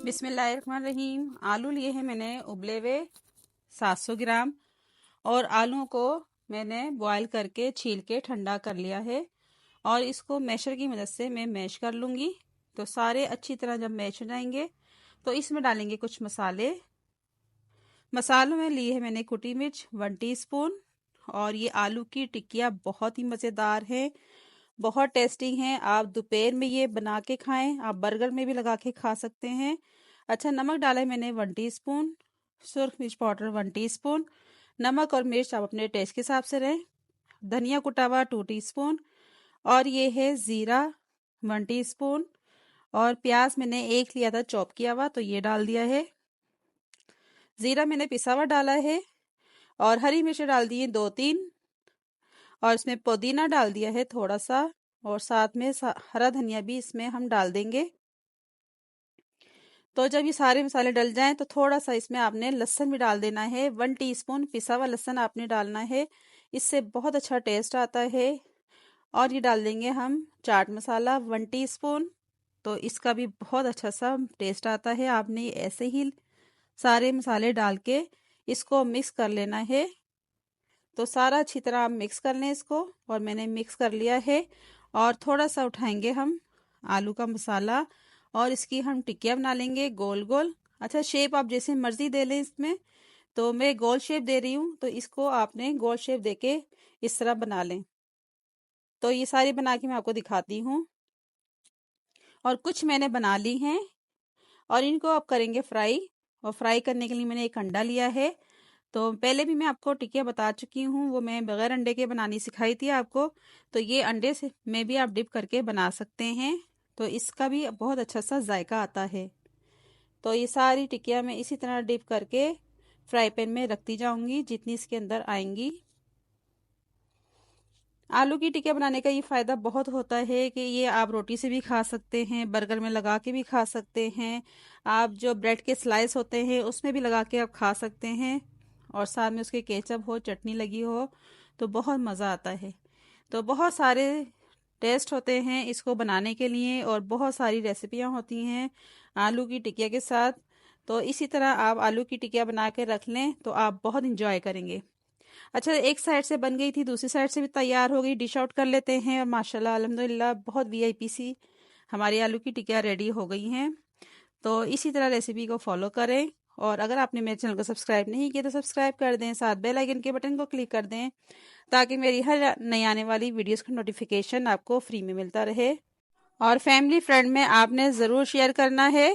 बिस्मिल्लाहिर्रहमानिर्रहीम। आलू लिए हैं मैंने उबले हुए 700 ग्राम, और आलूओं को मैंने बॉईल करके छील के ठंडा कर लिया है, और इसको मैशर की मदद से मैं मैश कर लूँगी। तो सारे अच्छी तरह जब मैश हो जाएंगे तो इसमें डालेंगे कुछ मसाले। मसालों में लिए है मैंने कुटी मिर्च 1 टीस्पून, और ये आलू की टिक्कियाँ बहुत ही मज़ेदार हैं, बहुत टेस्टी हैं। आप दोपहर में ये बना के खाएं, आप बर्गर में भी लगा के खा सकते हैं। अच्छा, नमक डाला है मैंने 1 टीस्पून, सुर्ख मिर्च पाउडर 1 टीस्पून। नमक और मिर्च आप अपने टेस्ट के हिसाब से रहें। धनिया कुटा हुआ 2 टीस्पून, और ये है ज़ीरा 1 टीस्पून, और प्याज मैंने एक लिया था चॉप किया हुआ, तो ये डाल दिया है। ज़ीरा मैंने पिसा हुआ डाला है, और हरी मिर्च डाल दी है 2-3, और इसमें पुदीना डाल दिया है थोड़ा सा, और साथ में हरा धनिया भी इसमें हम डाल देंगे। तो जब ये सारे मसाले डल जाएं तो थोड़ा सा इसमें आपने लहसुन भी डाल देना है। 1 टीस्पून पिसा हुआ लहसुन आपने डालना है, इससे बहुत अच्छा टेस्ट आता है। और ये डाल देंगे हम चाट मसाला 1 टीस्पून, तो इसका भी बहुत अच्छा सा टेस्ट आता है। आपने ऐसे ही सारे मसाले डाल के इसको मिक्स कर लेना है। तो सारा अच्छी तरह आप मिक्स कर लें इसको, और मैंने मिक्स कर लिया है। और थोड़ा सा उठाएंगे हम आलू का मसाला, और इसकी हम टिक्कियाँ बना लेंगे गोल गोल। अच्छा, शेप आप जैसे मर्जी दे लें इसमें, तो मैं गोल शेप दे रही हूँ, तो इसको आपने गोल शेप देके इस तरह बना लें। तो ये सारी बना के मैं आपको दिखाती हूँ, और कुछ मैंने बना ली हैं, और इनको आप करेंगे फ्राई। और फ्राई करने के लिए मैंने एक अंडा लिया है। तो पहले भी मैं आपको टिकिया बता चुकी हूँ, वो मैं बगैर अंडे के बनानी सिखाई थी आपको। तो ये अंडे से में भी आप डिप करके बना सकते हैं, तो इसका भी बहुत अच्छा सा जायका आता है। तो ये सारी टिकिया मैं इसी तरह डिप करके फ्राई पैन में रखती जाऊंगी जितनी इसके अंदर आएंगी। आलू की टिकिया बनाने का ये फ़ायदा बहुत होता है कि ये आप रोटी से भी खा सकते हैं, बर्गर में लगा के भी खा सकते हैं, आप जो ब्रेड के स्लाइस होते हैं उसमें भी लगा के आप खा सकते हैं, और साथ में उसके केचप हो, चटनी लगी हो, तो बहुत मज़ा आता है। तो बहुत सारे टेस्ट होते हैं इसको बनाने के लिए, और बहुत सारी रेसिपियाँ होती हैं आलू की टिकिया के साथ। तो इसी तरह आप आलू की टिकिया बना के रख लें तो आप बहुत इंजॉय करेंगे। अच्छा, एक साइड से बन गई थी, दूसरी साइड से भी तैयार हो गई। डिश आउट कर लेते हैं, और माशाल्लाह अल्हम्दुलिल्लाह बहुत वीआईपी सी हमारी आलू की टिकिया रेडी हो गई हैं। तो इसी तरह रेसिपी को फॉलो करें, और अगर आपने मेरे चैनल को सब्सक्राइब नहीं किया तो सब्सक्राइब कर दें, साथ बेल आइकन के बटन को क्लिक कर दें, ताकि मेरी हर नई आने वाली वीडियोस का नोटिफिकेशन आपको फ्री में मिलता रहे। और फैमिली फ्रेंड में आपने ज़रूर शेयर करना है।